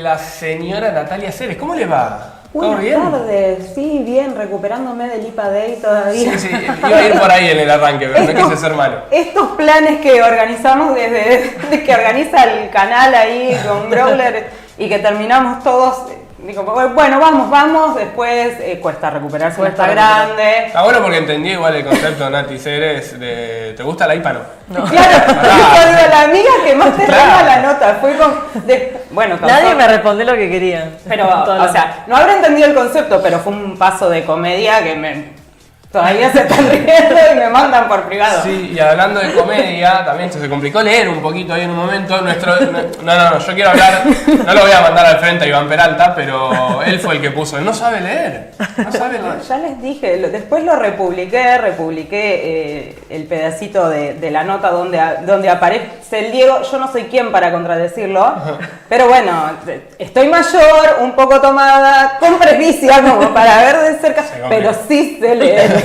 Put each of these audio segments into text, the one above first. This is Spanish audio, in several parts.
la señora Natalia Ceres. ¿Cómo le va? ¿Todo Buenas bien? tardes, sí, bien, recuperándome del IPA Day todavía. Sí, iba a ir por ahí en el arranque, pero no quise ser malo. Estos planes que organizamos desde que organiza el canal ahí con Growler y que terminamos todos, digo, bueno, vamos, después cuesta recuperarse, está grande. Está bueno porque entendí igual el concepto, Nati Ceres, de ¿te gusta la IPA no? Claro, yo digo, la amiga que más te Claro. toma la nota, fue con Nadie me respondió lo que quería. Pero, o sea, no habré entendido el concepto, pero fue un paso de comedia que todavía se están riendo y me mandan por privado. Sí, y hablando de comedia, también se complicó leer un poquito ahí en un momento. No, yo quiero hablar, no lo voy a mandar al frente a Iván Peralta, pero él fue el que puso, él no sabe leer, no sabe leer. Ya les dije, después lo republiqué el pedacito de la nota donde aparece el Diego. Yo no soy quien para contradecirlo, pero bueno, estoy mayor, un poco tomada, con presbicia como para ver de cerca, pero sí sé leer.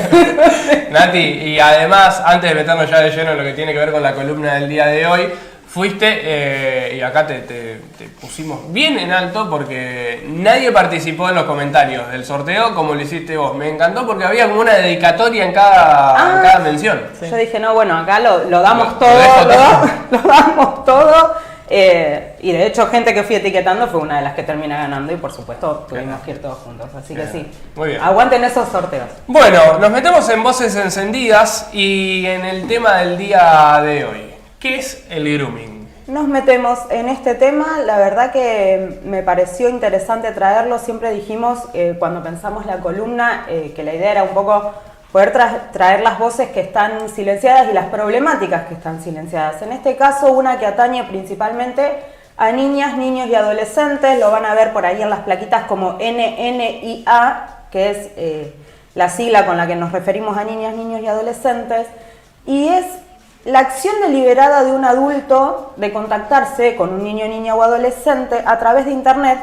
Nati, y además, antes de meternos ya de lleno en lo que tiene que ver con la columna del día de hoy, fuiste, y acá te pusimos bien en alto porque nadie participó en los comentarios del sorteo como lo hiciste vos. Me encantó porque había como una dedicatoria en cada mención. Sí. Yo dije, no, bueno, acá lo damos Lo todo, dejo todo. lo damos todo. Y de hecho, gente que fui etiquetando fue una de las que termina ganando y por supuesto tuvimos que ir todos juntos. Así que sí, Muy bien. aguanten esos sorteos. Bueno, nos metemos en voces encendidas y en el tema del día de hoy. ¿Qué es el grooming? Nos metemos en este tema, la verdad que me pareció interesante traerlo. Siempre dijimos cuando pensamos la columna que la idea era un poco poder traer las voces que están silenciadas y las problemáticas que están silenciadas. En este caso, una que atañe principalmente a niñas, niños y adolescentes. Lo van a ver por ahí en las plaquitas como NNIA, que es la sigla con la que nos referimos a niñas, niños y adolescentes. Y es la acción deliberada de un adulto de contactarse con un niño, niña o adolescente a través de internet,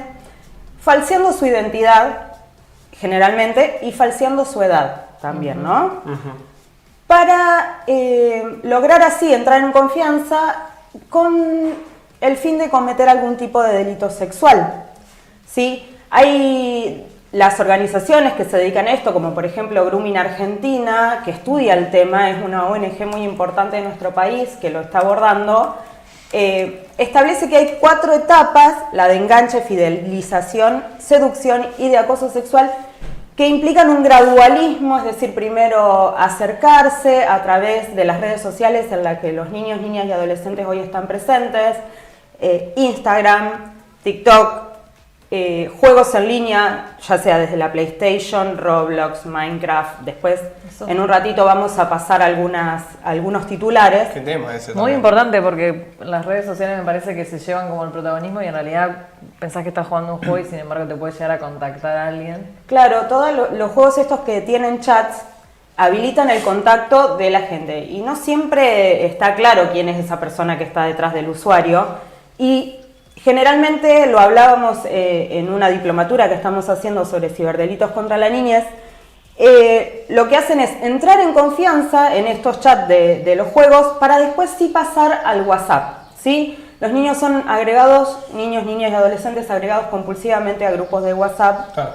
falseando su identidad, generalmente, y falseando su edad también, ¿no? Para lograr así entrar en confianza con el fin de cometer algún tipo de delito sexual, ¿sí? Hay las organizaciones que se dedican a esto, como por ejemplo Grooming Argentina, que estudia el tema, es una ONG muy importante de nuestro país que lo está abordando, establece que hay 4 etapas, la de enganche, fidelización, seducción y de acoso sexual, que implican un gradualismo, es decir, primero acercarse a través de las redes sociales en las que los niños, niñas y adolescentes hoy están presentes, Instagram, TikTok, juegos en línea, ya sea desde la PlayStation, Roblox, Minecraft. Después, en un ratito vamos a pasar algunos titulares. ¿Qué tema ese Muy también? importante porque las redes sociales me parece que se llevan como el protagonismo y en realidad pensás que estás jugando un juego y sin embargo te puede llegar a contactar a alguien. Claro, todos los juegos estos que tienen chats habilitan el contacto de la gente y no siempre está claro quién es esa persona que está detrás del usuario y generalmente lo hablábamos en una diplomatura que estamos haciendo sobre ciberdelitos contra la niñez. Lo que hacen es entrar en confianza en estos chats de los juegos para después sí pasar al WhatsApp, ¿sí? Los niños son agregados, niños, niñas y adolescentes agregados compulsivamente a grupos de WhatsApp Claro.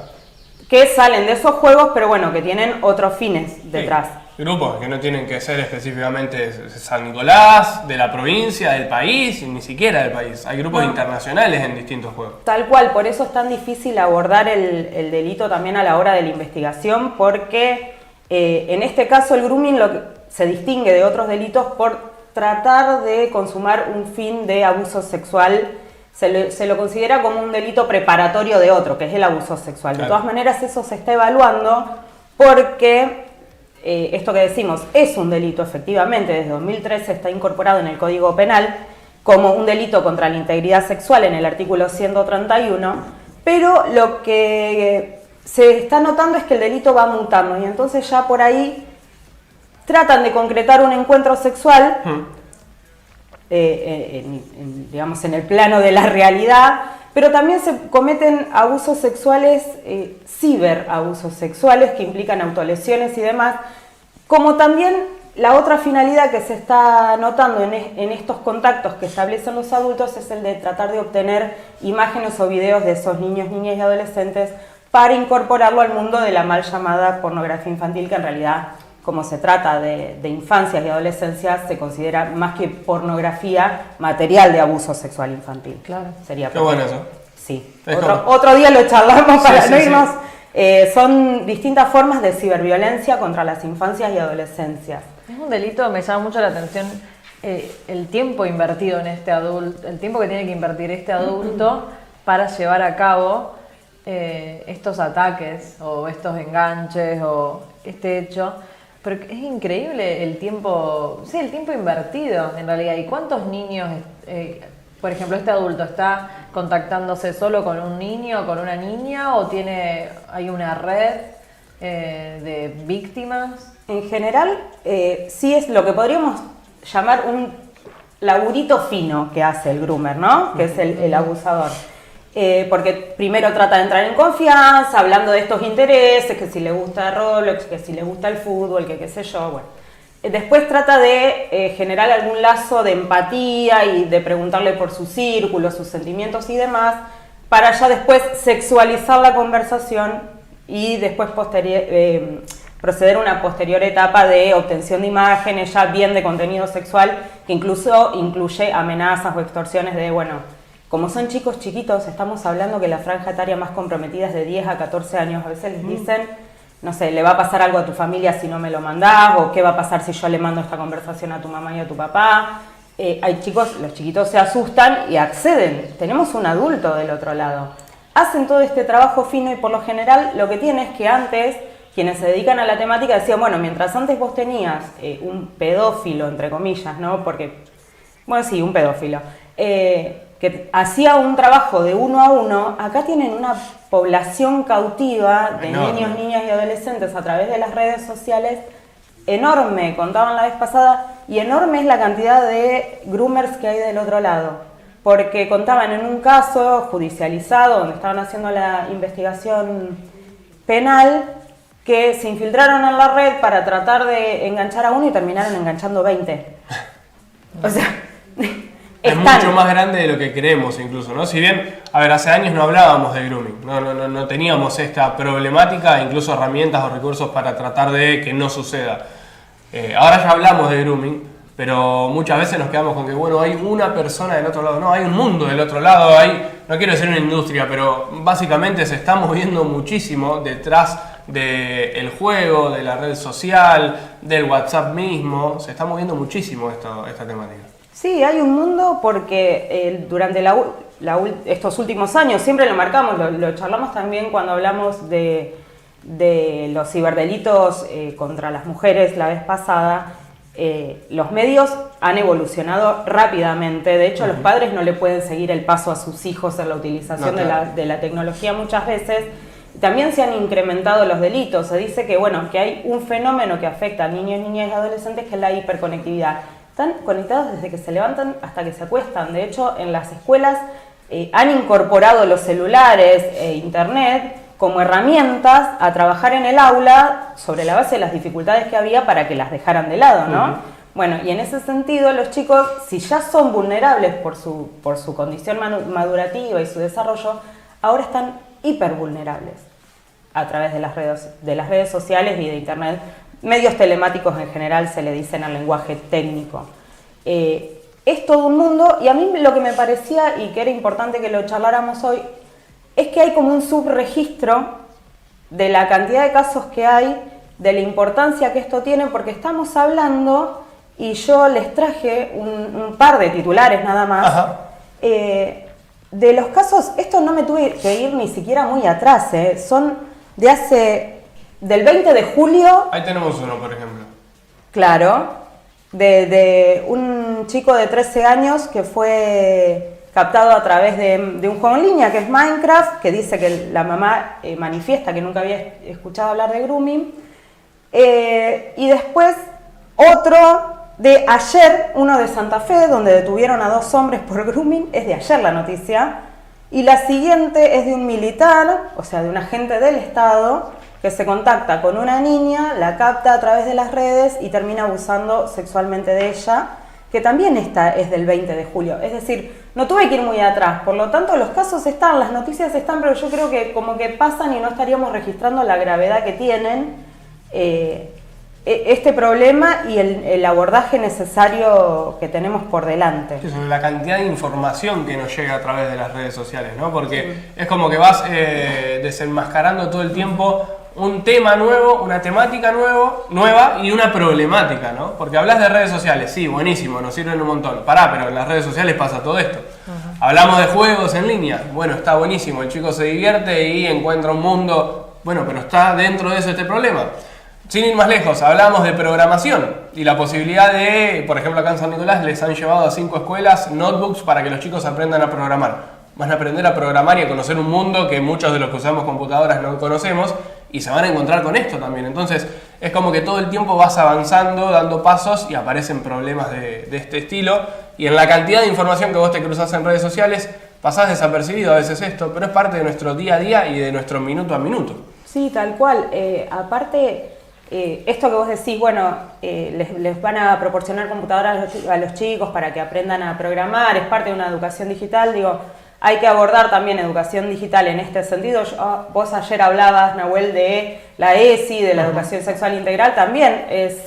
que salen de esos juegos, pero bueno, que tienen otros fines detrás. Sí, grupos que no tienen que ser específicamente de San Nicolás, de la provincia, del país, ni siquiera del país. Hay grupos internacionales en distintos juegos. Tal cual, por eso es tan difícil abordar el delito también a la hora de la investigación, porque en este caso el grooming se distingue de otros delitos por tratar de consumar un fin de abuso sexual. Se lo considera como un delito preparatorio de otro, que es el abuso sexual. Claro. De todas maneras, eso se está evaluando porque esto que decimos es un delito, efectivamente. Desde 2013 está incorporado en el Código Penal como un delito contra la integridad sexual en el artículo 131, pero lo que se está notando es que el delito va mutando y entonces ya por ahí tratan de concretar un encuentro sexual digamos, en el plano de la realidad, pero también se cometen abusos sexuales, ciberabusos sexuales que implican autolesiones y demás, como también la otra finalidad que se está notando en estos contactos que establecen los adultos es el de tratar de obtener imágenes o videos de esos niños, niñas y adolescentes para incorporarlo al mundo de la mal llamada pornografía infantil, que en realidad, como se trata de infancias y adolescencias, se considera más que pornografía, material de abuso sexual infantil. Claro. Sería Qué bueno eso. Sí. Es Otro día lo charlamos para Sí, no sí, irnos. Son distintas formas de ciberviolencia contra las infancias y adolescencias. Es un delito, me llama mucho la atención el tiempo invertido en este adulto, el tiempo que tiene que invertir este adulto para llevar a cabo estos ataques o estos enganches o este hecho. Pero es increíble el tiempo, sí, el tiempo invertido en realidad. ¿Y cuántos niños, por ejemplo, este adulto está contactándose solo con un niño o con una niña o hay una red de víctimas? En general, sí es lo que podríamos llamar un laburito fino que hace el groomer, ¿no? Que es el abusador. Porque primero trata de entrar en confianza, hablando de estos intereses, que si le gusta Roblox, que si le gusta el fútbol, que qué sé yo, bueno. Después trata de generar algún lazo de empatía y de preguntarle por su círculo, sus sentimientos y demás, para ya después sexualizar la conversación y después proceder a una posterior etapa de obtención de imágenes, ya bien de contenido sexual, que incluso incluye amenazas o extorsiones de, bueno, como son chicos chiquitos, estamos hablando que la franja etaria más comprometida es de 10 a 14 años. A veces les dicen, no sé, le va a pasar algo a tu familia si no me lo mandás, o qué va a pasar si yo le mando esta conversación a tu mamá y a tu papá. Hay chicos, los chiquitos se asustan y acceden. Tenemos un adulto del otro lado. Hacen todo este trabajo fino y por lo general lo que tiene es que antes, quienes se dedican a la temática decían, bueno, mientras antes vos tenías un pedófilo, entre comillas, ¿no? Porque, bueno, sí, un pedófilo. Que hacía un trabajo de 1 a 1, acá tienen una población cautiva de niños, niñas y adolescentes a través de las redes sociales enorme, contaban la vez pasada, y enorme es la cantidad de groomers que hay del otro lado, porque contaban en un caso judicializado, donde estaban haciendo la investigación penal, que se infiltraron en la red para tratar de enganchar a uno y terminaron enganchando 20. O sea... Es mucho más grande de lo que creemos incluso, ¿no? Si bien, a ver, hace años no hablábamos de grooming, no teníamos esta problemática, incluso herramientas o recursos para tratar de que no suceda. Ahora ya hablamos de grooming, pero muchas veces nos quedamos con que, bueno, hay una persona del otro lado, no, hay un mundo del otro lado, no quiero decir una industria, pero básicamente se está moviendo muchísimo detrás del juego, de la red social, del WhatsApp mismo, se está moviendo muchísimo esta temática. Sí, hay un mundo porque durante estos últimos años, siempre lo marcamos, lo charlamos también cuando hablamos de los ciberdelitos contra las mujeres la vez pasada, los medios han evolucionado rápidamente, de hecho los padres no le pueden seguir el paso a sus hijos en la utilización de la tecnología muchas veces. También se han incrementado los delitos, se dice que, bueno, que hay un fenómeno que afecta a niños, niñas y adolescentes que es la hiperconectividad. Están conectados desde que se levantan hasta que se acuestan. De hecho, en las escuelas han incorporado los celulares e internet como herramientas a trabajar en el aula sobre la base de las dificultades que había para que las dejaran de lado, ¿no? Bueno, y en ese sentido los chicos, si ya son vulnerables por su condición madurativa y su desarrollo, ahora están hipervulnerables a través de las redes sociales y de internet. Medios telemáticos en general se le dicen al lenguaje técnico. Es todo un mundo y a mí lo que me parecía y que era importante que lo charláramos hoy es que hay como un subregistro de la cantidad de casos que hay, de la importancia que esto tiene, porque estamos hablando, y yo les traje un par de titulares nada más, de los casos, esto no me tuve que ir ni siquiera muy atrás, son del 20 de julio. Ahí tenemos uno, por ejemplo. Claro, de un chico de 13 años que fue captado a través de un juego en línea que es Minecraft, que dice que la mamá manifiesta que nunca había escuchado hablar de grooming. Y después otro de ayer, uno de Santa Fe, donde detuvieron a 2 hombres por grooming, es de ayer la noticia. Y la siguiente es de un militar, o sea, de un agente del Estado, que se contacta con una niña, la capta a través de las redes y termina abusando sexualmente de ella, que también es del 20 de julio. Es decir, no tuve que ir muy atrás, por lo tanto los casos están, las noticias están, pero yo creo que como que pasan y no estaríamos registrando la gravedad que tienen este problema y el abordaje necesario que tenemos por delante. Sí, sobre la cantidad de información que nos llega a través de las redes sociales, ¿no? Porque es como que vas desenmascarando todo el tiempo un tema nuevo, una temática nueva y una problemática, ¿no? Porque hablas de redes sociales, sí, buenísimo, nos sirven un montón. Pará, pero en las redes sociales pasa todo esto. Hablamos de juegos en línea, bueno, está buenísimo, el chico se divierte y encuentra un mundo, bueno, pero está dentro de eso este problema. Sin ir más lejos, hablamos de programación y la posibilidad de, por ejemplo, acá en San Nicolás les han llevado a 5 escuelas notebooks para que los chicos aprendan a programar. Van a aprender a programar y a conocer un mundo que muchos de los que usamos computadoras no conocemos y se van a encontrar con esto también. Entonces es como que todo el tiempo vas avanzando, dando pasos y aparecen problemas de este estilo. Y en la cantidad de información que vos te cruzás en redes sociales, pasás desapercibido a veces esto, pero es parte de nuestro día a día y de nuestro minuto a minuto. Sí, tal cual. Aparte, esto que vos decís, bueno, les van a proporcionar computadoras a los chicos para que aprendan a programar, es parte de una educación digital, digo, hay que abordar también educación digital en este sentido. Vos ayer hablabas, Nahuel, de la ESI, de la educación sexual integral, también es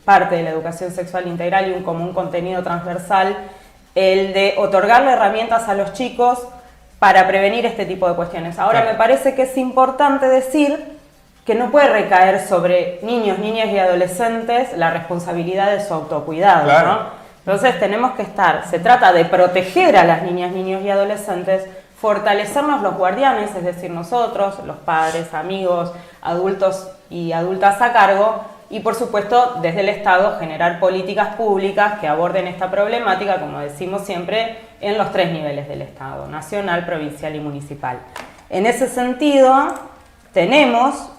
parte de la educación sexual integral y como un contenido transversal, el de otorgarle herramientas a los chicos para prevenir este tipo de cuestiones. Ahora, me parece que es importante decir que no puede recaer sobre niños, niñas y adolescentes la responsabilidad de su autocuidado, claro, ¿no? Entonces tenemos que se trata de proteger a las niñas, niños y adolescentes, fortalecernos los guardianes, es decir, nosotros, los padres, amigos, adultos y adultas a cargo, y por supuesto desde el Estado generar políticas públicas que aborden esta problemática, como decimos siempre, en los 3 niveles del Estado, nacional, provincial y municipal. En ese sentido, tenemos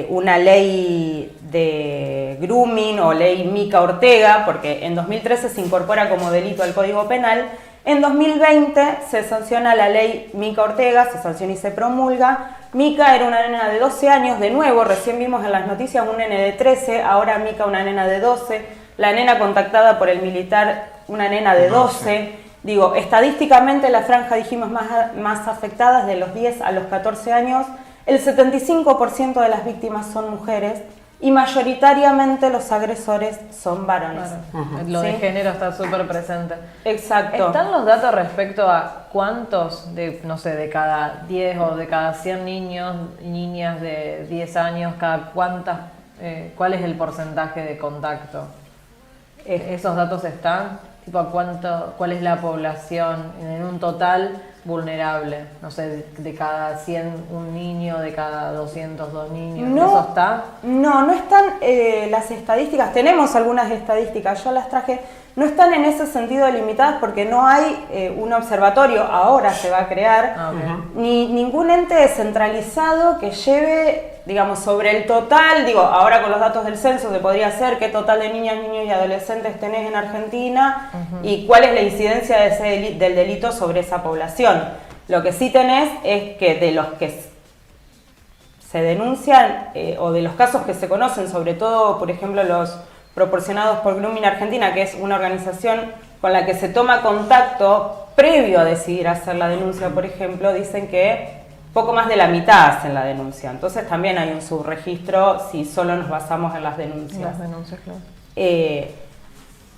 una ley de grooming o ley Mica Ortega, porque en 2013 se incorpora como delito al Código Penal, en 2020 se sanciona la ley Mica Ortega, se sanciona y se promulga. Mica era una nena de 12 años, de nuevo, recién vimos en las noticias un nene de 13, ahora Mica una nena de 12, la nena contactada por el militar, una nena de 12. Digo, estadísticamente la franja, dijimos, más afectadas de los 10 a los 14 años, el 75% de las víctimas son mujeres y mayoritariamente los agresores son varones. Claro. Lo de género está súper presente. Exacto. ¿Están los datos respecto a cuántos, no sé, de cada 10 o de cada 100 niños y niñas de 10 años, cuál es el porcentaje de contacto? ¿Esos datos están? Tipo, ¿cuál es la población en un total vulnerable? No sé, de cada 100 un niño, de cada 200 dos niños. No, ¿eso está? No están las estadísticas. Tenemos algunas estadísticas, yo las traje. No están en ese sentido limitadas porque no hay un observatorio, ahora se va a crear, ni ningún ente descentralizado que lleve, digamos, sobre el total, digo, ahora con los datos del censo se podría hacer qué total de niñas, niños y adolescentes tenés en Argentina y cuál es la incidencia de del delito sobre esa población. Lo que sí tenés es que de los que se denuncian o de los casos que se conocen, sobre todo, por ejemplo, los proporcionados por Grooming Argentina, que es una organización con la que se toma contacto previo a decidir hacer la denuncia, por ejemplo, dicen que poco más de la mitad hacen la denuncia. Entonces también hay un subregistro si solo nos basamos en las denuncias. Las denuncias, claro.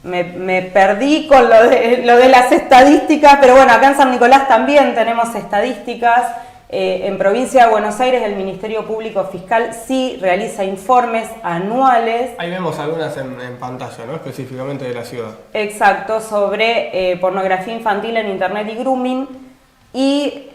Me perdí con lo de las estadísticas, pero bueno, acá en San Nicolás también tenemos estadísticas. En Provincia de Buenos Aires el Ministerio Público Fiscal sí realiza informes anuales. Ahí vemos algunas en pantalla, ¿no? Específicamente de la ciudad. Exacto, sobre pornografía infantil en internet y grooming, y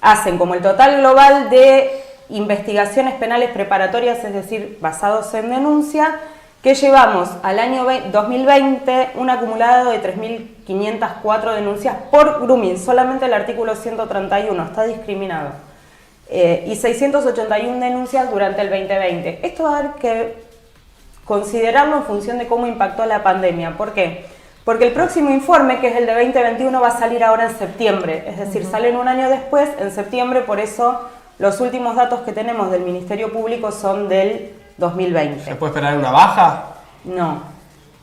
hacen como el total global de investigaciones penales preparatorias, es decir, basados en denuncia, que llevamos al año 2020 un acumulado de 3.504 denuncias por grooming, solamente el artículo 131 está discriminado, y 681 denuncias durante el 2020. Esto va a haber que considerarlo en función de cómo impactó la pandemia. ¿Por qué? Porque el próximo informe, que es el de 2021, va a salir ahora en septiembre, es decir, salen un año después, en septiembre, por eso los últimos datos que tenemos del Ministerio Público son del 2020. ¿Se puede esperar una baja?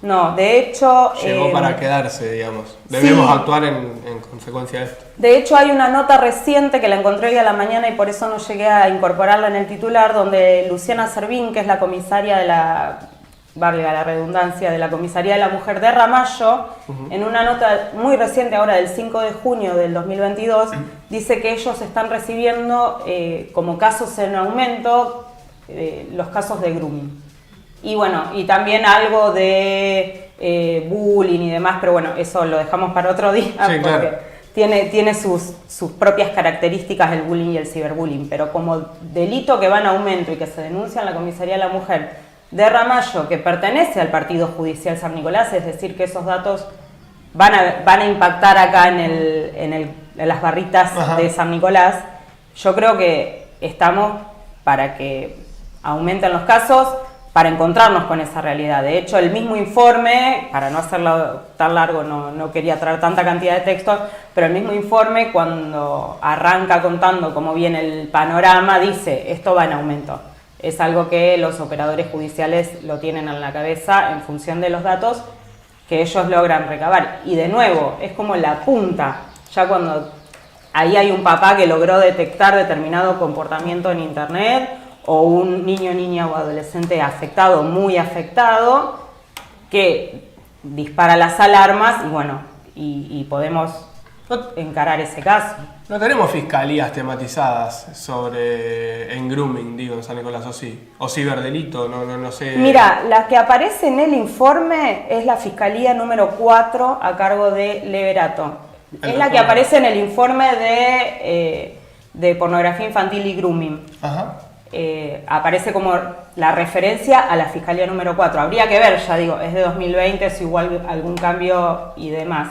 No, de hecho... Llegó para quedarse, digamos. Debemos sí, actuar en consecuencia de esto. De hecho, hay una nota reciente que la encontré hoy a la mañana y por eso no llegué a incorporarla en el titular, donde Luciana Servín, que es la comisaria de valga la redundancia, de la Comisaría de la Mujer de Ramallo, en una nota muy reciente, ahora del 5 de junio del 2022, dice que ellos están recibiendo como casos en aumento los casos de grooming. Y bueno, y también algo de bullying y demás, pero bueno, eso lo dejamos para otro día, sí, porque claro, tiene sus propias características el bullying y el ciberbullying, pero como delito que va en aumento y que se denuncia en la Comisaría de la Mujer de Ramallo, que pertenece al Partido Judicial San Nicolás, es decir, que esos datos van a impactar acá en las barritas ajá, de San Nicolás, yo creo que estamos para que aumenten los casos, para encontrarnos con esa realidad. De hecho, el mismo informe, para no hacerlo tan largo, no quería traer tanta cantidad de textos, pero el mismo informe, cuando arranca contando cómo viene el panorama, dice, esto va en aumento. Es algo que los operadores judiciales lo tienen en la cabeza en función de los datos que ellos logran recabar. Y de nuevo, es como la punta, ya cuando ahí hay un papá que logró detectar determinado comportamiento en internet, o un niño, niña o adolescente afectado, muy afectado, que dispara las alarmas y bueno, y podemos encarar ese caso. No tenemos fiscalías tematizadas en grooming, digo, en San Nicolás, o sí, o ciberdelito, no sé. Mira, la que aparece en el informe es la Fiscalía número 4 a cargo de Leverato. Es la que aparece en el informe de pornografía infantil y grooming. Ajá. Aparece como la referencia a la Fiscalía número 4. Habría que ver, ya digo, es de 2020, es igual algún cambio y demás.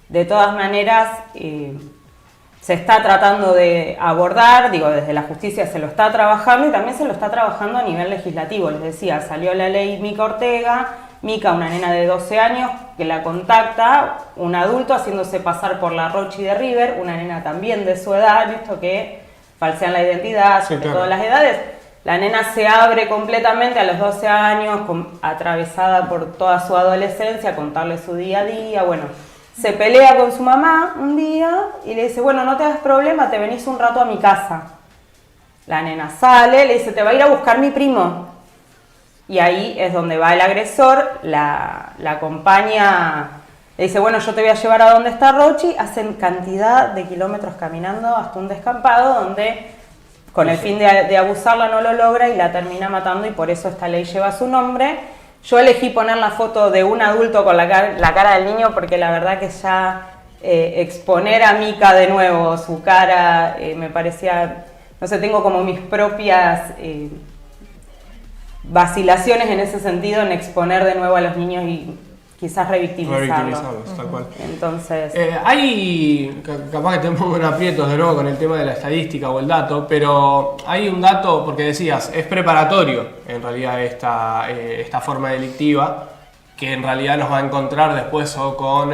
De todas maneras, se está tratando de abordar, digo, desde la justicia se lo está trabajando y también se lo está trabajando a nivel legislativo. Les decía, salió la ley Mica Ortega, Mica, una nena de 12 años, que la contacta un adulto haciéndose pasar por la Rochi de River, una nena también de su edad, visto que falsean la identidad, sí, sobre claro, todas las edades. La nena se abre completamente a los 12 años, atravesada por toda su adolescencia, a contarle su día a día. Bueno, se pelea con su mamá un día y le dice, bueno, no te hagas problema, te venís un rato a mi casa. La nena sale, le dice, te va a ir a buscar mi primo. Y ahí es donde va el agresor, la acompaña, le dice, bueno, yo te voy a llevar a donde está Rochi. Hacen cantidad de kilómetros caminando hasta un descampado donde con el fin de abusarla no lo logra y la termina matando, y por eso esta ley lleva su nombre. Yo elegí poner la foto de un adulto con la cara del niño porque la verdad que ya exponer a Mica de nuevo, su cara, me parecía, no sé, tengo como mis propias vacilaciones en ese sentido, en exponer de nuevo a los niños y quizás revictimizarlos. Tal cual. Entonces, capaz que te pongo en aprietos de nuevo con el tema de la estadística o el dato, pero hay un dato, porque decías, es preparatorio en realidad esta forma delictiva, que en realidad nos va a encontrar después o con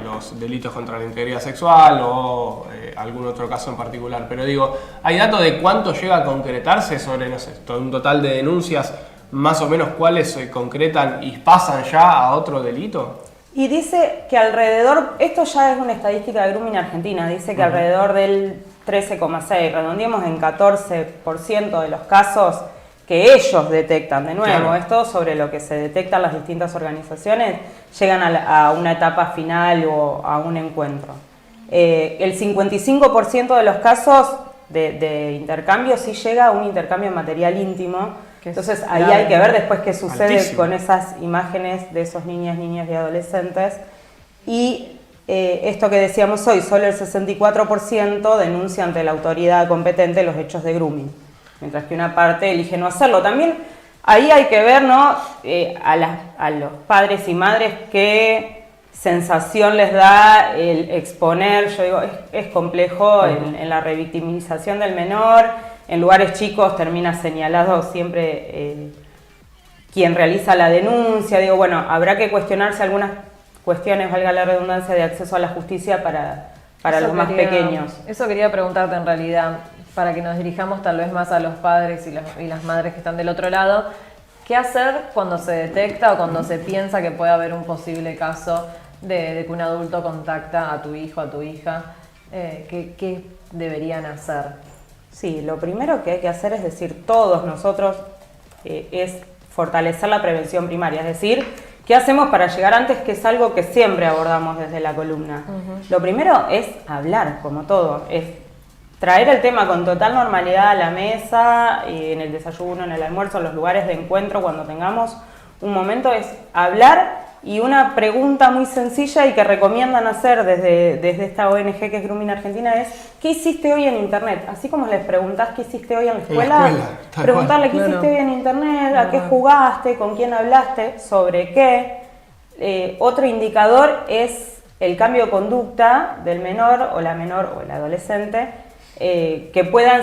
los delitos contra la integridad sexual o algún otro caso en particular. Pero digo, ¿hay datos de cuánto llega a concretarse sobre, no sé, todo un total de denuncias, más o menos cuáles se concretan y pasan ya a otro delito? y dice que alrededor, esto ya es una estadística de Grooming Argentina, dice que alrededor del 13,6, redondeemos en 14% de los casos que ellos detectan, de nuevo, claro, esto sobre lo que se detectan las distintas organizaciones, llegan a una etapa final o a un encuentro. El 55% de los casos de intercambio sí llega a un intercambio material íntimo. Entonces ahí hay que ver después qué sucede altísimo con esas imágenes de esos niñas y adolescentes. Y esto que decíamos hoy, solo el 64% denuncia ante la autoridad competente los hechos de grooming, mientras que una parte elige no hacerlo. También ahí hay que ver, ¿no? A los padres y madres qué sensación les da el exponer. Yo digo, es complejo en la revictimización del menor. En lugares chicos termina señalado siempre quien realiza la denuncia. Digo, bueno, habrá que cuestionarse algunas cuestiones, valga la redundancia, de acceso a la justicia para los más pequeños. Eso quería preguntarte en realidad. para que nos dirijamos tal vez más a los padres y las madres que están del otro lado, ¿qué hacer cuando se detecta o cuando se piensa que puede haber un posible caso de que un adulto contacta a tu hijo, a tu hija? ¿Qué deberían hacer? Sí, lo primero que hay que hacer es decir, todos nosotros, es fortalecer la prevención primaria, es decir, ¿qué hacemos para llegar antes? Que es algo que siempre abordamos desde la columna. Lo primero es hablar, como todo, es traer el tema con total normalidad a la mesa, en el desayuno, en el almuerzo, en los lugares de encuentro, cuando tengamos un momento, es hablar. Y una pregunta muy sencilla y que recomiendan hacer desde esta ONG que es Grooming Argentina es ¿qué hiciste hoy en internet? Así como les preguntás qué hiciste hoy en la escuela, preguntarle qué hiciste hoy en internet, a qué jugaste, con quién hablaste, sobre qué. Otro indicador es el cambio de conducta del menor o el adolescente, que puedan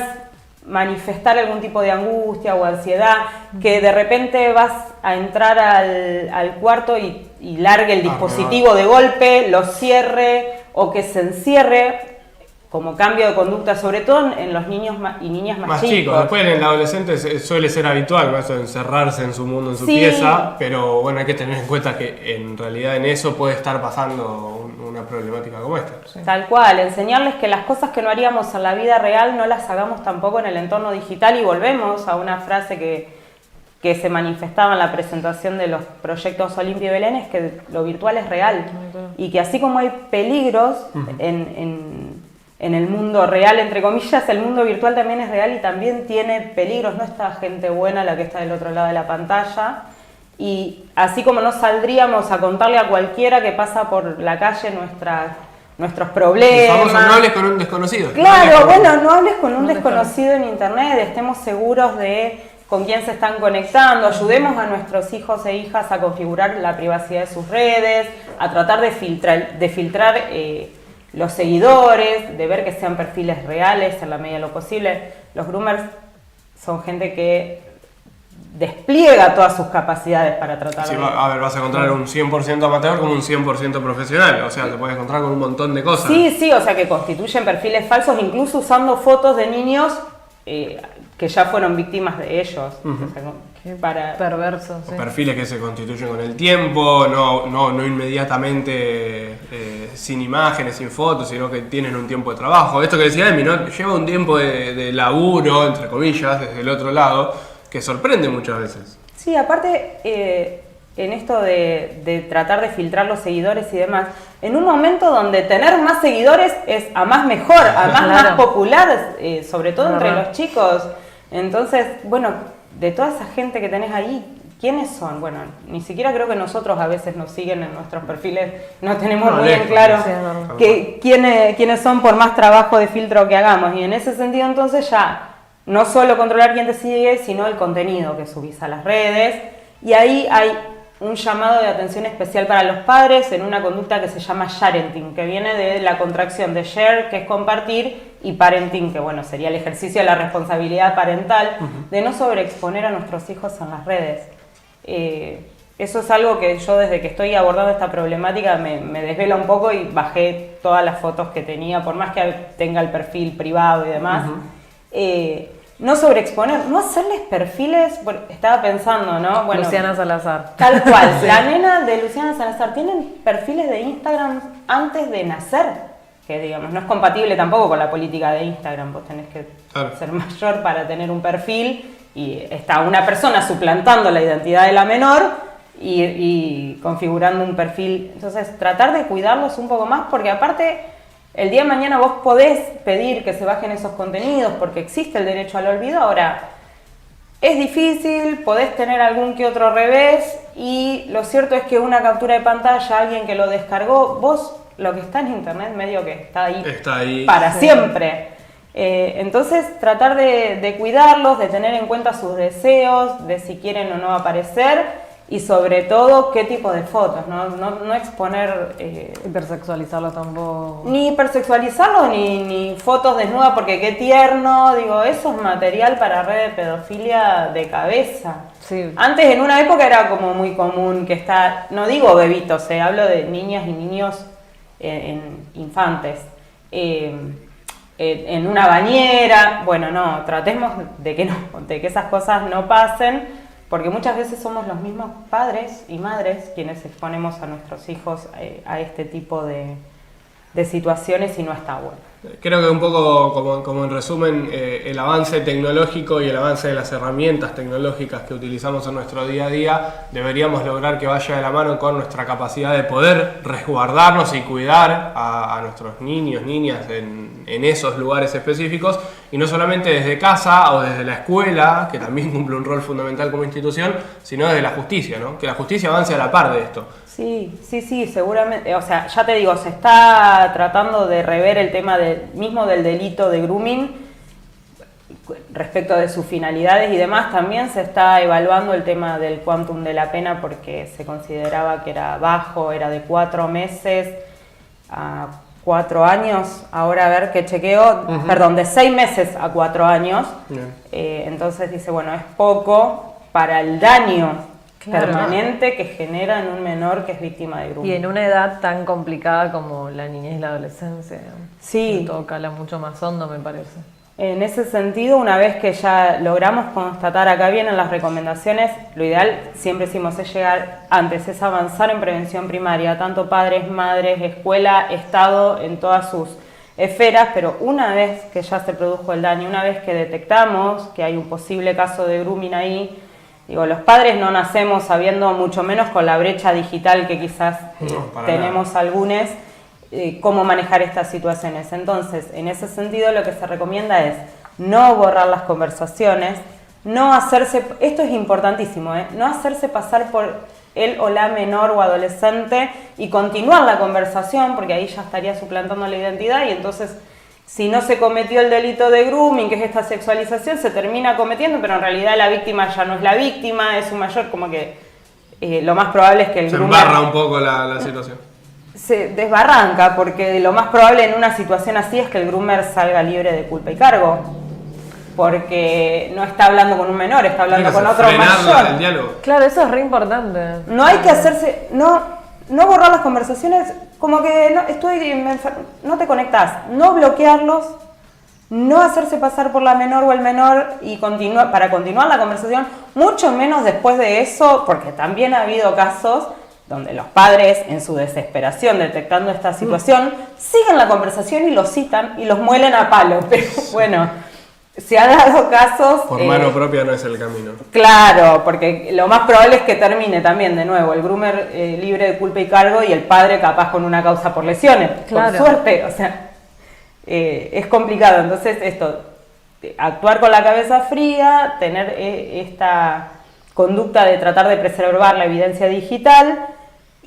manifestar algún tipo de angustia o ansiedad, que de repente vas a entrar al cuarto y largue el dispositivo de golpe, lo cierre o que se encierre como cambio de conducta, sobre todo en los niños y niñas más chicos. Después en el adolescente suele ser habitual, ¿no? Eso de encerrarse en su mundo, en su pieza, pero bueno, hay que tener en cuenta que en realidad en eso puede estar pasando una problemática como esta. Sí. Tal cual, enseñarles que las cosas que no haríamos en la vida real no las hagamos tampoco en el entorno digital, y volvemos a una frase que se manifestaba en la presentación de los proyectos Olimpia y Belén, es que lo virtual es real, y que así como hay peligros en el mundo real, entre comillas, el mundo virtual también es real y también tiene peligros, no está gente buena la que está del otro lado de la pantalla. Y así como no saldríamos a contarle a cualquiera que pasa por la calle nuestros problemas. No hables con un desconocido. Claro, no hables con un desconocido en internet, estemos seguros de con quién se están conectando, ayudemos a nuestros hijos e hijas a configurar la privacidad de sus redes, a tratar de filtrar los seguidores, de ver que sean perfiles reales en la medida de lo posible. Los groomers son gente que despliega todas sus capacidades para tratar de... Vas a encontrar un 100% amateur como un 100% profesional, o sea, te puedes encontrar con un montón de cosas. Sí, o sea, que constituyen perfiles falsos, incluso usando fotos de niños que ya fueron víctimas de ellos. Perversos. Sí. Perfiles que se constituyen con el tiempo, no inmediatamente sin imágenes, sin fotos, sino que tienen un tiempo de trabajo. Esto que decía Emi, ¿no? Lleva un tiempo de laburo, entre comillas, desde el otro lado, que sorprende muchas veces. Sí, aparte, en esto de tratar de filtrar los seguidores y demás, en un momento donde tener más seguidores es a más mejor, más popular, sobre todo entre los chicos. Entonces, bueno, de toda esa gente que tenés ahí, ¿quiénes son? Bueno, ni siquiera creo que nosotros a veces nos siguen en nuestros perfiles, no tenemos muy bien claro quiénes son por más trabajo de filtro que hagamos. Y en ese sentido entonces ya no solo controlar quién te sigue, sino el contenido que subís a las redes. Y ahí hay un llamado de atención especial para los padres en una conducta que se llama sharenting, que viene de la contracción de share, que es compartir, y parenting, que bueno, sería el ejercicio de la responsabilidad parental, de no sobreexponer a nuestros hijos en las redes. Eso es algo que yo desde que estoy abordando esta problemática me desvela un poco y bajé todas las fotos que tenía, por más que tenga el perfil privado y demás. No sobreexponer, no hacerles perfiles, estaba pensando, ¿no? Bueno, Luciana Salazar. Tal cual, la nena de Luciana Salazar tienen perfiles de Instagram antes de nacer, que digamos, no es compatible tampoco con la política de Instagram, vos tenés que ser mayor para tener un perfil, y está una persona suplantando la identidad de la menor y configurando un perfil. Entonces, tratar de cuidarlos un poco más, porque aparte, el día de mañana vos podés pedir que se bajen esos contenidos porque existe el derecho al olvido. Ahora, es difícil, podés tener algún que otro revés, y lo cierto es que una captura de pantalla, alguien que lo descargó, vos lo que está en internet medio que está ahí para siempre. Entonces, tratar de cuidarlos, de tener en cuenta sus deseos, de si quieren o no aparecer. Y sobre todo, qué tipo de fotos, no exponer... hipersexualizarlo tampoco. Ni hipersexualizarlo, ni fotos desnudas, porque qué tierno, digo, eso es material para red de pedofilia de cabeza. Sí. Antes, en una época, era como muy común que no digo bebitos, hablo de niñas y niños infantes. en una bañera. Bueno, no, tratemos de que esas cosas no pasen, porque muchas veces somos los mismos padres y madres quienes exponemos a nuestros hijos a este tipo de situaciones y no está bueno. Creo que un poco como en resumen, el avance tecnológico y el avance de las herramientas tecnológicas que utilizamos en nuestro día a día deberíamos lograr que vaya de la mano con nuestra capacidad de poder resguardarnos y cuidar a nuestros niños, niñas en esos lugares específicos, y no solamente desde casa o desde la escuela, que también cumple un rol fundamental como institución, sino desde la justicia, ¿no? Que la justicia avance a la par de esto. Sí, seguramente. O sea, ya te digo, se está tratando de rever el tema mismo del delito de grooming respecto de sus finalidades y demás. También se está evaluando el tema del quantum de la pena porque se consideraba que era bajo, era de 4 meses a 4 años. Ahora a ver que chequeo, perdón, de 6 meses a 4 años. Entonces dice, bueno, es poco para el daño permanente que genera en un menor que es víctima de grooming. Y en una edad tan complicada como la niñez y la adolescencia. Sí. Todo cala mucho más hondo, me parece. En ese sentido, una vez que ya logramos constatar, acá vienen las recomendaciones, lo ideal, siempre decimos, es llegar antes, es avanzar en prevención primaria, tanto padres, madres, escuela, Estado, en todas sus esferas, pero una vez que ya se produjo el daño, una vez que detectamos que hay un posible caso de grooming ahí, digo, los padres no nacemos sabiendo, mucho menos con la brecha digital que quizás tenemos algunos, cómo manejar estas situaciones. Entonces, en ese sentido, lo que se recomienda es no borrar las conversaciones, no hacerse, esto es importantísimo, no hacerse pasar por él o la menor o adolescente y continuar la conversación, porque ahí ya estaría suplantando la identidad y entonces, si no se cometió el delito de grooming, que es esta sexualización, se termina cometiendo, pero en realidad la víctima ya no es la víctima, es su mayor, como que lo más probable es que el groomer... Se embarra un poco la situación. Se desbarranca, porque lo más probable en una situación así es que el groomer salga libre de culpa y cargo, porque no está hablando con un menor, está hablando con otro mayor. El diálogo. Claro, eso es re importante. No hay que hacerse... No borrar las conversaciones, como que no te conectás, no bloquearlos, no hacerse pasar por la menor o el menor y para continuar la conversación, mucho menos después de eso, porque también ha habido casos donde los padres, en su desesperación detectando esta situación, siguen la conversación y los citan y los muelen a palo, pero bueno... Se ha dado casos... Por mano propia no es el camino. Claro, porque lo más probable es que termine también, de nuevo, el groomer libre de culpa y cargo y el padre capaz con una causa por lesiones. Claro. Por suerte, o sea, es complicado. Entonces, actuar con la cabeza fría, tener esta conducta de tratar de preservar la evidencia digital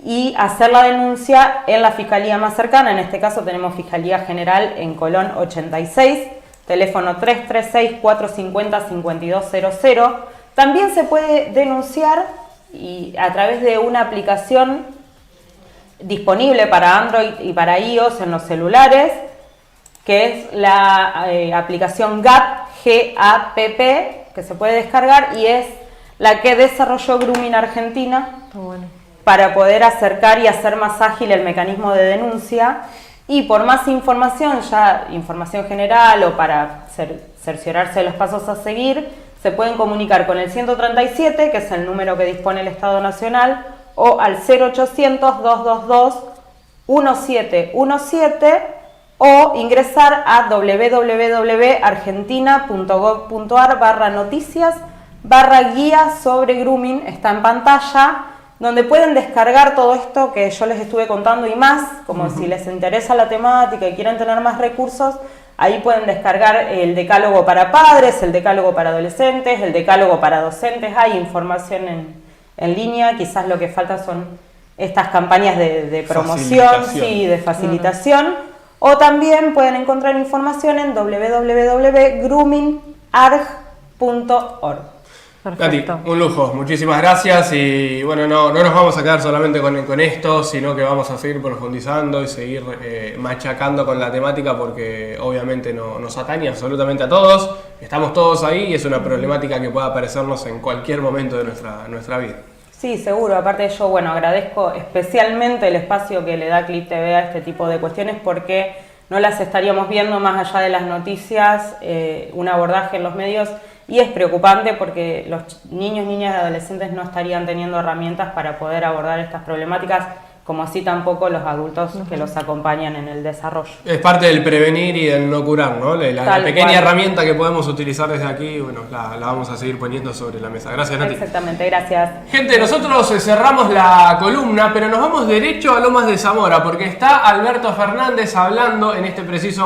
y hacer la denuncia en la fiscalía más cercana. En este caso tenemos Fiscalía General en Colón 86, teléfono 336-450-5200. También se puede denunciar y a través de una aplicación disponible para Android y para iOS en los celulares, que es la aplicación GAPP, G-A-P-P, que se puede descargar y es la que desarrolló Grooming Argentina para poder acercar y hacer más ágil el mecanismo de denuncia. Y por más información, ya información general o para cerciorarse de los pasos a seguir, se pueden comunicar con el 137, que es el número que dispone el Estado Nacional, o al 0800-222-1717 o ingresar a www.argentina.gov.ar/noticias/guía sobre grooming, está en pantalla, donde pueden descargar todo esto que yo les estuve contando y más, como si les interesa la temática y quieren tener más recursos, ahí pueden descargar el decálogo para padres, el decálogo para adolescentes, el decálogo para docentes, hay información en línea, quizás lo que falta son estas campañas de promoción, sí, de facilitación, o también pueden encontrar información en www.groomingarg.org. Katy, un lujo, muchísimas gracias y bueno, no nos vamos a quedar solamente con esto, sino que vamos a seguir profundizando y seguir machacando con la temática porque obviamente nos atañe absolutamente a todos, estamos todos ahí y es una problemática que puede aparecernos en cualquier momento de nuestra vida. Sí, seguro, aparte yo agradezco especialmente el espacio que le da Clip TV a este tipo de cuestiones porque no las estaríamos viendo más allá de las noticias, un abordaje en los medios, y es preocupante porque los niños, niñas y adolescentes no estarían teniendo herramientas para poder abordar estas problemáticas, como así tampoco los adultos que los acompañan en el desarrollo. Es parte del prevenir y del no curar, ¿no? La pequeña cual. herramienta que podemos utilizar desde aquí, bueno, la vamos a seguir poniendo sobre la mesa. Gracias, Nati. Exactamente, gracias. Gente, nosotros cerramos la columna, pero nos vamos derecho a Lomas de Zamora, porque está Alberto Fernández hablando en este preciso